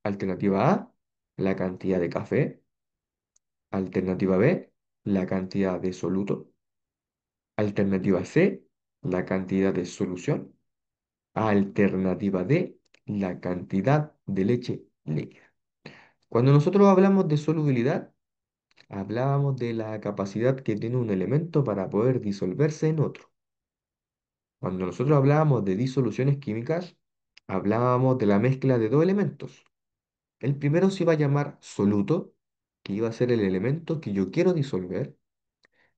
Alternativa A, la cantidad de café. Alternativa B, la cantidad de soluto. Alternativa C, la cantidad de solución. Alternativa D, la cantidad de leche líquida. Cuando nosotros hablamos de solubilidad, hablábamos de la capacidad que tiene un elemento para poder disolverse en otro. Cuando nosotros hablábamos de disoluciones químicas, hablábamos de la mezcla de dos elementos. El primero se iba a llamar soluto, que iba a ser el elemento que yo quiero disolver.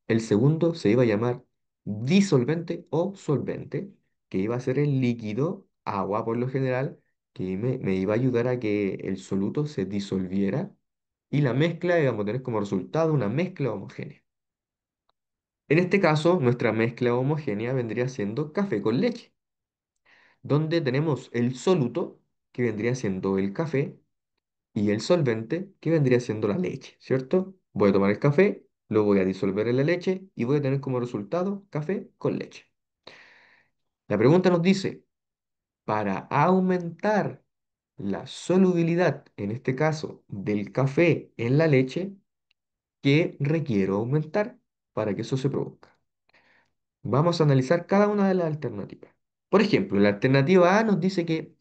El segundo se iba a llamar disolvente o solvente, que iba a ser el líquido, agua por lo general, que me iba a ayudar a que el soluto se disolviera y la mezcla íbamos a tener como resultado una mezcla homogénea. En este caso, nuestra mezcla homogénea vendría siendo café con leche, donde tenemos el soluto, que vendría siendo el café, y el solvente, que vendría siendo la leche, ¿cierto? Voy a tomar el café, lo voy a disolver en la leche y voy a tener como resultado café con leche. La pregunta nos dice, para aumentar la solubilidad, en este caso, del café en la leche, ¿qué requiero aumentar para que eso se produzca? Vamos a analizar cada una de las alternativas. Por ejemplo, la alternativa A nos dice que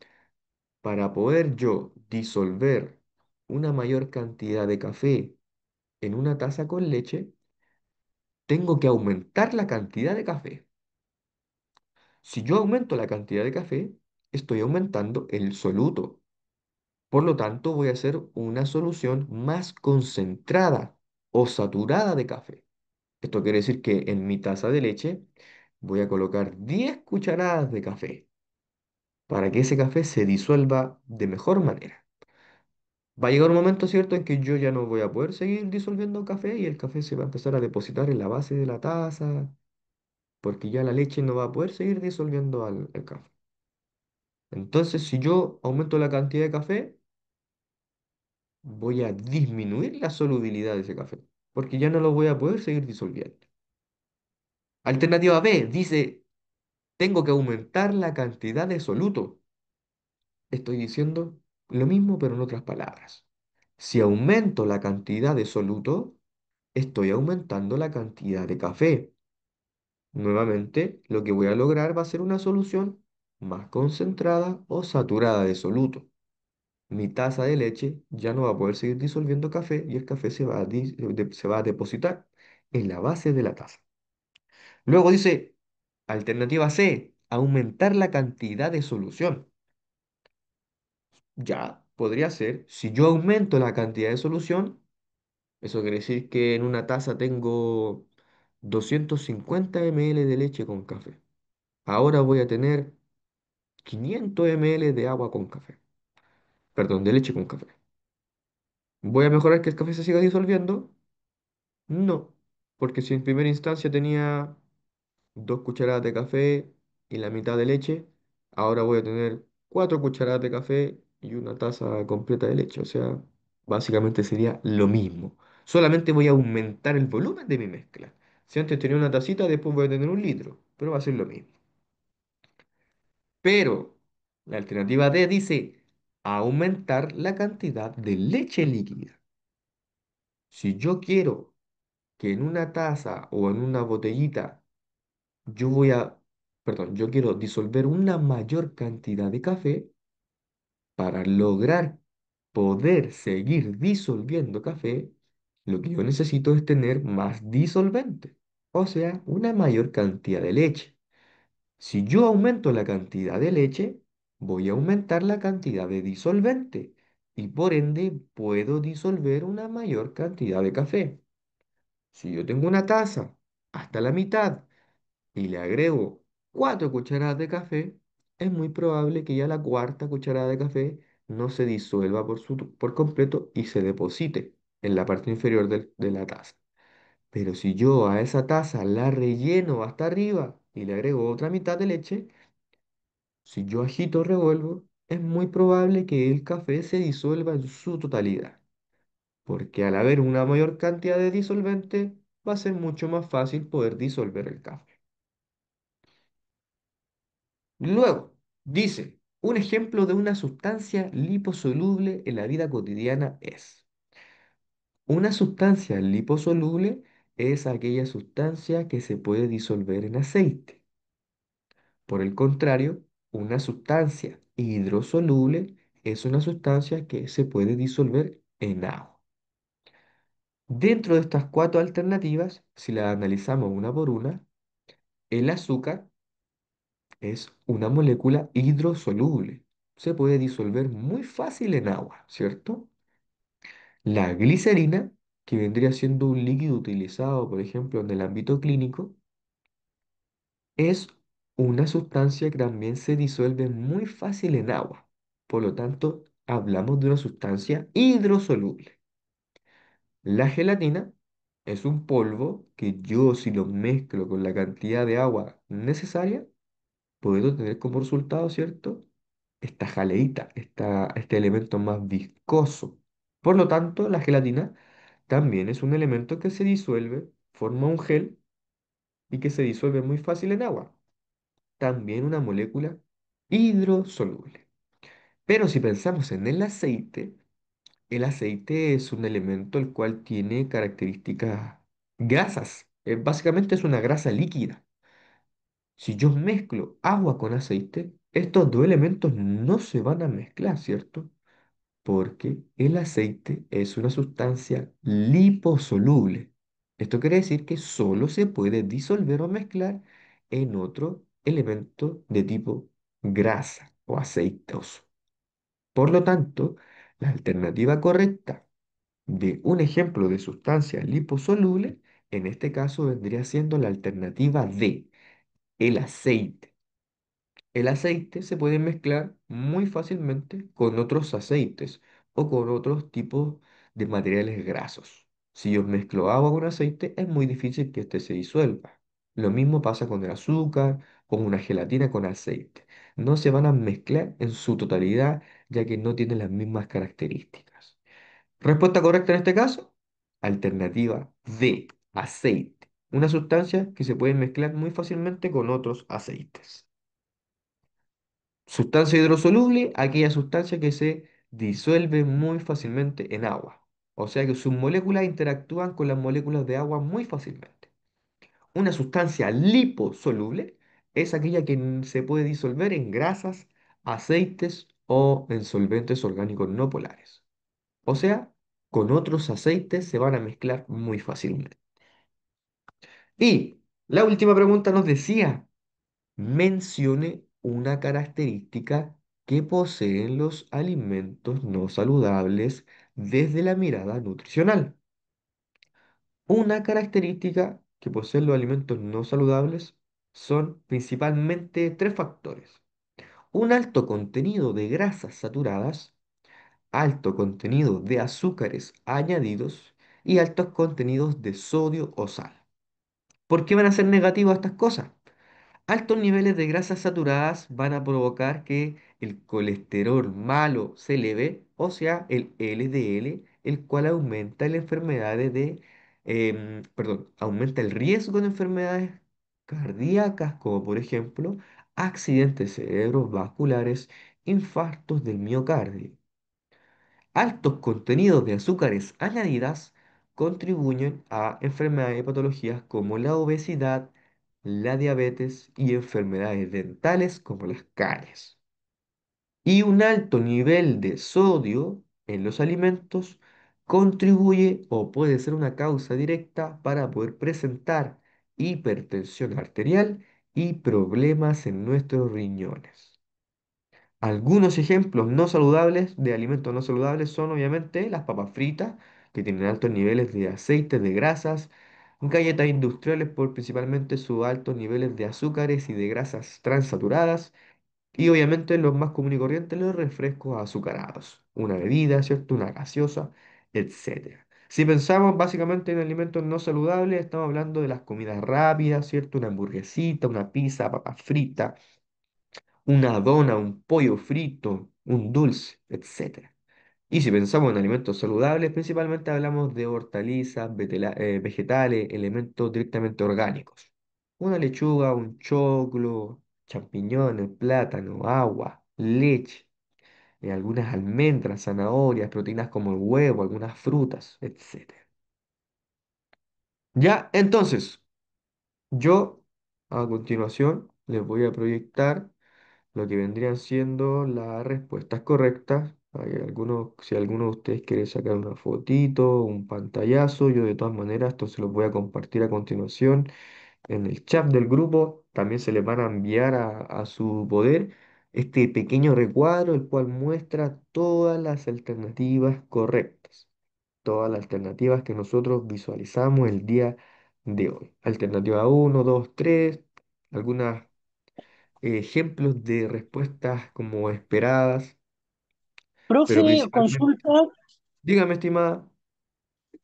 para poder yo disolver una mayor cantidad de café en una taza con leche, tengo que aumentar la cantidad de café. Si yo aumento la cantidad de café, estoy aumentando el soluto. Por lo tanto, voy a hacer una solución más concentrada o saturada de café. Esto quiere decir que en mi taza de leche voy a colocar 10 cucharadas de café para que ese café se disuelva de mejor manera. Va a llegar un momento, ¿cierto?, en que yo ya no voy a poder seguir disolviendo café y el café se va a empezar a depositar en la base de la taza, porque ya la leche no va a poder seguir disolviendo al café. Entonces, si yo aumento la cantidad de café, voy a disminuir la solubilidad de ese café, porque ya no lo voy a poder seguir disolviendo. Alternativa B dice, tengo que aumentar la cantidad de soluto. Estoy diciendo lo mismo, pero en otras palabras. Si aumento la cantidad de soluto, estoy aumentando la cantidad de café. Nuevamente, lo que voy a lograr va a ser una solución más concentrada o saturada de soluto. Mi taza de leche ya no va a poder seguir disolviendo café y el café se va a depositar en la base de la taza. Luego dice, alternativa C, aumentar la cantidad de solución. Ya podría ser, si yo aumento la cantidad de solución, eso quiere decir que en una taza tengo 250 ml de leche con café. Ahora voy a tener 500 ml de agua con café. Perdón, de leche con café. ¿Voy a mejorar que el café se siga disolviendo? No, porque si en primera instancia tenía 2 cucharadas de café y la mitad de leche, ahora voy a tener 4 cucharadas de café y una taza completa de leche. O sea, básicamente sería lo mismo. Solamente voy a aumentar el volumen de mi mezcla. Si antes tenía una tacita, después voy a tener 1 litro, pero va a ser lo mismo. Pero la alternativa D dice aumentar la cantidad de leche líquida. Si yo quiero que en una taza o en una botellita yo voy a, perdón, yo quiero disolver una mayor cantidad de café para lograr poder seguir disolviendo café, lo que yo necesito es tener más disolvente, o sea, una mayor cantidad de leche. Si yo aumento la cantidad de leche, voy a aumentar la cantidad de disolvente y por ende puedo disolver una mayor cantidad de café. Si yo tengo una taza hasta la mitad y le agrego 4 cucharadas de café, es muy probable que ya la cuarta cucharada de café no se disuelva por completo y se deposite en la parte inferior de la taza. Pero si yo a esa taza la relleno hasta arriba y le agrego otra mitad de leche, si yo agito o revuelvo, es muy probable que el café se disuelva en su totalidad, porque al haber una mayor cantidad de disolvente, va a ser mucho más fácil poder disolver el café. Luego, dice, un ejemplo de una sustancia liposoluble en la vida cotidiana es, una sustancia liposoluble es aquella sustancia que se puede disolver en aceite. Por el contrario, una sustancia hidrosoluble es una sustancia que se puede disolver en agua. Dentro de estas cuatro alternativas, si las analizamos una por una, el azúcar es una molécula hidrosoluble. se puede disolver muy fácil en agua, ¿cierto? La glicerina, que vendría siendo un líquido utilizado, por ejemplo, en el ámbito clínico, es una sustancia que también se disuelve muy fácil en agua. Por lo tanto, hablamos de una sustancia hidrosoluble. La gelatina es un polvo que yo, si lo mezclo con la cantidad de agua necesaria, puedo tener como resultado, ¿cierto? Esta jaleíta, este elemento más viscoso. Por lo tanto, la gelatina también es un elemento que se disuelve, forma un gel y que se disuelve muy fácil en agua. También una molécula hidrosoluble. Pero si pensamos en el aceite es un elemento el cual tiene características grasas. Básicamente es una grasa líquida. Si yo mezclo agua con aceite, estos dos elementos no se van a mezclar, ¿cierto? Porque el aceite es una sustancia liposoluble. Esto quiere decir que solo se puede disolver o mezclar en otro elemento de tipo grasa o aceitoso. Por lo tanto, la alternativa correcta de un ejemplo de sustancia liposoluble, en este caso vendría siendo la alternativa D, el aceite. El aceite se puede mezclar muy fácilmente con otros aceites o con otros tipos de materiales grasos. Si yo mezclo agua con aceite, es muy difícil que éste se disuelva. Lo mismo pasa con el azúcar, con una gelatina con aceite. No se van a mezclar en su totalidad, ya que no tienen las mismas características. Respuesta correcta en este caso, alternativa D, aceite. Una sustancia que se puede mezclar muy fácilmente con otros aceites. Sustancia hidrosoluble, aquella sustancia que se disuelve muy fácilmente en agua. O sea que sus moléculas interactúan con las moléculas de agua muy fácilmente. Una sustancia liposoluble es aquella que se puede disolver en grasas, aceites o en solventes orgánicos no polares. O sea, con otros aceites se van a mezclar muy fácilmente. Y la última pregunta nos decía, mencione una característica que poseen los alimentos no saludables desde la mirada nutricional. Una característica que poseen los alimentos no saludables son principalmente tres factores. Un alto contenido de grasas saturadas, alto contenido de azúcares añadidos y altos contenidos de sodio o sal. ¿Por qué van a ser negativas estas cosas? Altos niveles de grasas saturadas van a provocar que el colesterol malo se eleve, o sea, el LDL, el cual aumenta las enfermedades aumenta el riesgo de enfermedades cardíacas, como por ejemplo accidentes cerebrovasculares, infartos del miocardio. Altos contenidos de azúcares añadidas contribuyen a enfermedades y patologías como la obesidad, la diabetes y enfermedades dentales como las caries. Y un alto nivel de sodio en los alimentos contribuye o puede ser una causa directa para poder presentar hipertensión arterial y problemas en nuestros riñones. Algunos ejemplos no saludables de alimentos no saludables son obviamente las papas fritas, que tienen altos niveles de aceites, de grasas, galletas industriales por principalmente sus altos niveles de azúcares y de grasas transaturadas, y obviamente los más comunes y corrientes, los refrescos azucarados, una bebida, ¿cierto? Una gaseosa, etcétera. Si pensamos básicamente en alimentos no saludables, estamos hablando de las comidas rápidas, ¿cierto? Una hamburguesita, una pizza, papas fritas, una dona, un pollo frito, un dulce, etcétera. Y si pensamos en alimentos saludables, principalmente hablamos de hortalizas, vegetales, elementos directamente orgánicos. Una lechuga, un choclo, champiñones, plátano, agua, leche, algunas almendras, zanahorias, proteínas como el huevo, algunas frutas, etcétera. Ya, entonces, yo a continuación les voy a proyectar lo que vendrían siendo las respuestas correctas. Hay algunos, si alguno de ustedes quiere sacar una fotito, un pantallazo, yo de todas maneras esto se los voy a compartir a continuación en el chat del grupo. También se les van a enviar a su poder. este pequeño recuadro, el cual muestra todas las alternativas correctas, todas las alternativas que nosotros visualizamos el día de hoy. Alternativa uno, 2, 3, algunos ejemplos de respuestas como esperadas, pero Profe, principalmente, consulta, dígame, estimada.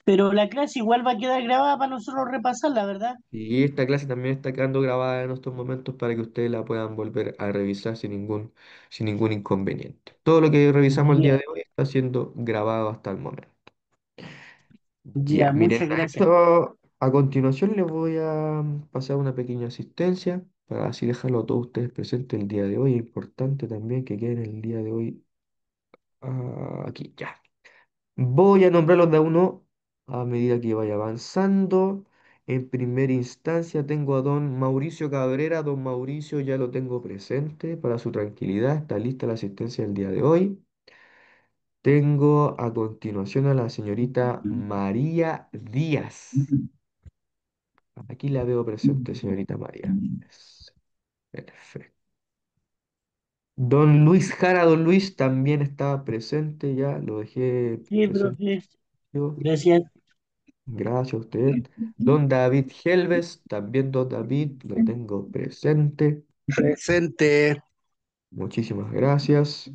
pero la clase igual va a quedar grabada para nosotros repasarla, ¿verdad? Y esta clase también está quedando grabada en estos momentos para que ustedes la puedan volver a revisar sin ningún inconveniente. Todo lo que revisamos el día Ya, de hoy está siendo grabado hasta el momento. Ya, ya, miren, muchas gracias. esto a continuación les voy a pasar una pequeña asistencia para así dejarlo a todos ustedes presentes el día de hoy. Es importante también que queden el día de hoy aquí, ya. Voy a nombrarlos de a uno a medida que vaya avanzando. En primera instancia tengo a don Mauricio Cabrera. Don Mauricio ya lo tengo presente para su tranquilidad. Está lista la asistencia del día de hoy. Tengo a continuación a la señorita María Díaz. Aquí la veo presente, señorita María. Perfecto. Don Luis Jara, don Luis también está presente, ya lo dejé Sí, presente profe, yo. gracias. Gracias a usted. Don David Helves, también don David, lo tengo presente. Presente. Muchísimas gracias.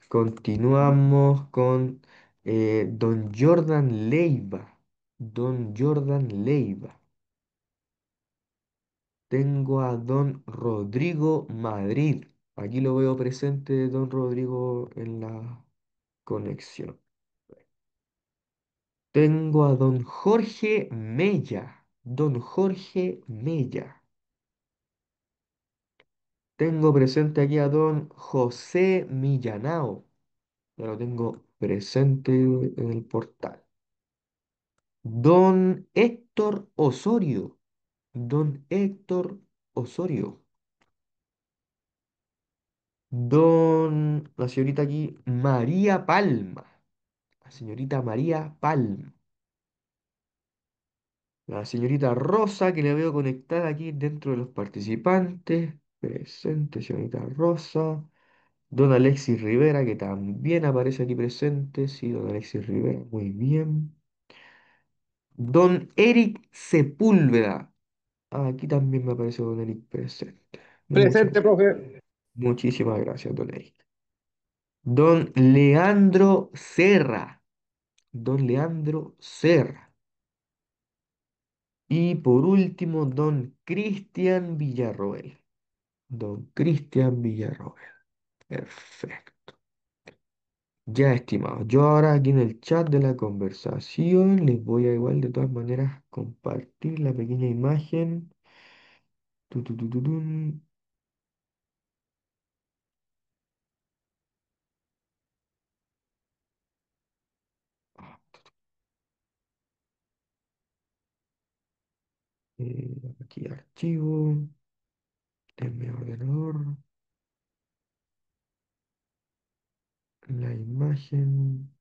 Continuamos con don Jordan Leiva. Don Jordan Leiva. Tengo a don Rodrigo Madrid. Aquí lo veo presente, don Rodrigo, en la conexión. Tengo a don Jorge Mella. Don Jorge Mella. Tengo presente aquí a don José Millanao. Ya lo tengo presente en el portal. Don Héctor Osorio. Don Héctor Osorio. La señorita aquí, María Palma. La señorita María Palma. La señorita Rosa, que la veo conectada aquí dentro de los participantes. Presente, señorita Rosa. Don Alexis Rivera, que también aparece aquí presente. Sí, don Alexis Rivera, muy bien. Don Eric Sepúlveda. Aquí también me aparece don Eric presente. Presente, Muchas, profe. muchísimas gracias, don Eric. Don Leandro Serra. Don Leandro Serra. Y por último, don Cristian Villarroel. Don Cristian Villarroel. Perfecto. Ya, estimados. Yo ahora aquí en el chat de la conversación les voy a igual de todas maneras compartir la pequeña imagen. Tu, tun. Ah, aquí archivo de mi ordenador. La imagen.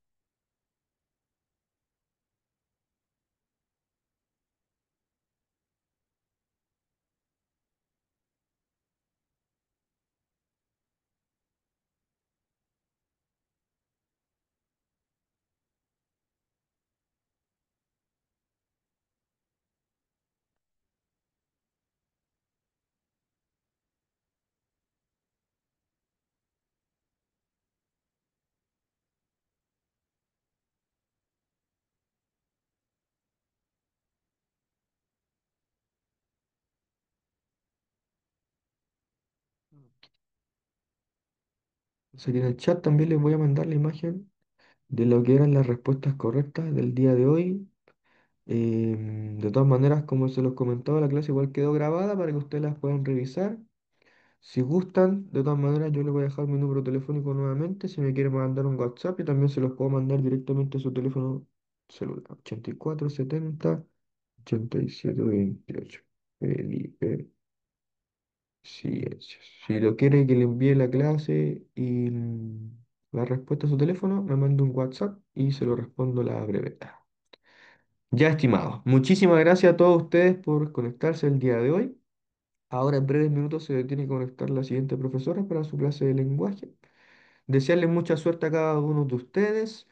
Entonces, aquí en el chat también les voy a mandar la imagen de lo que eran las respuestas correctas del día de hoy. De todas maneras, como se los comentaba, la clase igual quedó grabada para que ustedes las puedan revisar. Si gustan, de todas maneras, yo les voy a dejar mi número telefónico nuevamente. Si me quieren mandar un WhatsApp, y también se los puedo mandar directamente a su teléfono celular. 8470 8728. Felipe Ciencias. Si lo quiere que le envíe la clase y la respuesta a su teléfono, me manda un WhatsApp y se lo respondo a la brevedad. Ya, estimado. Muchísimas gracias a todos ustedes por conectarse el día de hoy. Ahora en breves minutos se tiene que conectar la siguiente profesora para su clase de lenguaje. Desearles mucha suerte a cada uno de ustedes.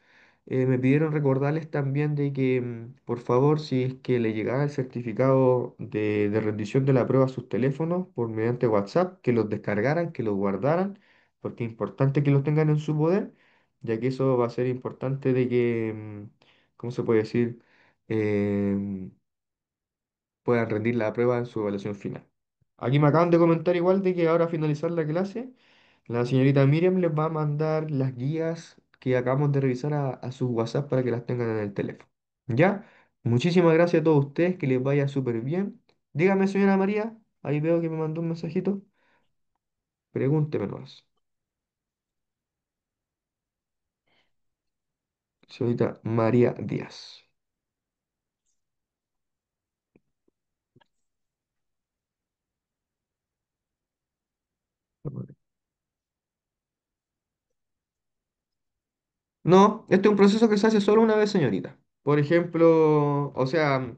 Me pidieron recordarles también de que, por favor, si es que le llegara el certificado de rendición de la prueba a sus teléfonos por mediante WhatsApp, que los descargaran, que los guardaran, porque es importante que los tengan en su poder, ya que eso va a ser importante de que, ¿cómo se puede decir? Em, Puedan rendir la prueba en su evaluación final. Aquí me acaban de comentar igual de que ahora a finalizar la clase, la señorita Miriam les va a mandar las guías que acabamos de revisar a su WhatsApp para que las tengan en el teléfono. ¿Ya? Muchísimas gracias a todos ustedes, que les vaya súper bien. Dígame, señora María, ahí veo que me mandó un mensajito. Pregúnteme nomás. Señorita María Díaz. No, este es un proceso que se hace solo una vez, señorita. Por ejemplo, o sea,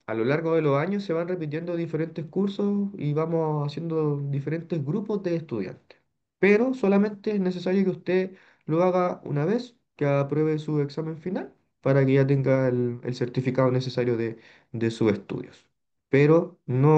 a lo largo de los años se van repitiendo diferentes cursos y vamos haciendo diferentes grupos de estudiantes. Pero solamente es necesario que usted lo haga una vez, que apruebe su examen final, para que ya tenga el certificado necesario de sus estudios. Pero no